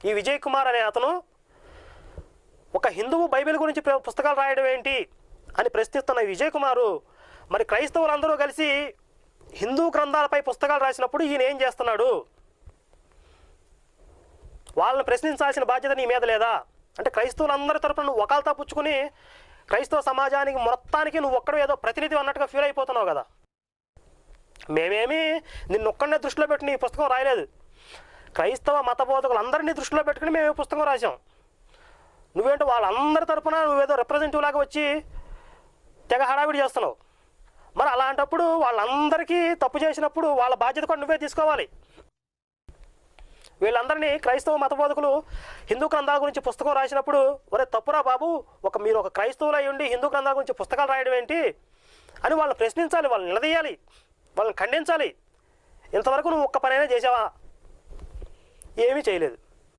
ఈ విజయ్ కుమార్ అనే అతను ఒక హిందువు బైబిల్ గురించి పుస్తకాలు రాయడం ఏంటి అని ప్రశ్నిస్తున్న విజయ్ కుమారు మరి క్రైస్తవులందరూ కలిసి హిందూ గ్రంథాలపై పుస్తకాలు రాసినప్పుడు ఈయన ఏం చేస్తున్నాడు? వాళ్ళని ప్రశ్నించాల్సిన బాధ్యత నీ మీద లేదా? అంటే క్రైస్తవులందరి తరపున నువ్వు వకాల్తా పుచ్చుకుని క్రైస్తవ సమాజానికి మొత్తానికి నువ్వు ఒక్కడు ఏదో ప్రతినిధి అన్నట్టుగా ఫీల్ అయిపోతున్నావు కదా. మేమేమి నిన్నొక్కడనే దృష్టిలో పెట్టుకుని ఈ పుస్తకం రాయలేదు. క్రైస్తవ మత బోధకులందరినీ దృష్టిలో పెట్టుకుని మేము ఈ పుస్తకం రాసాం. నువ్వేంటో వాళ్ళందరి తరపున నువ్వేదో రిప్రజెంటేటివ్ లాగా వచ్చి తెగ హడావిడి చేస్తున్నావు. మరి అలాంటప్పుడు వాళ్ళందరికీ తప్పు చేసినప్పుడు వాళ్ళ బాధ్యత కూడా నువ్వే తీసుకోవాలి. వీళ్ళందరినీ క్రైస్తవ మత బోధకులు హిందూ గ్రంథాల గురించి పుస్తకం రాసినప్పుడు ఒరే తప్పురా బాబు, మీరు ఒక క్రైస్తవులు అయి ఉండి హిందూ గ్రంథాల గురించి పుస్తకాలు రాయడం ఏంటి అని వాళ్ళని ప్రశ్నించాలి, వాళ్ళని నిలదీయాలి, వాళ్ళని ఖండించాలి. ఇంతవరకు నువ్వు ఒక్క పనైనా చేసావా? ఏమీ చేయలేదు.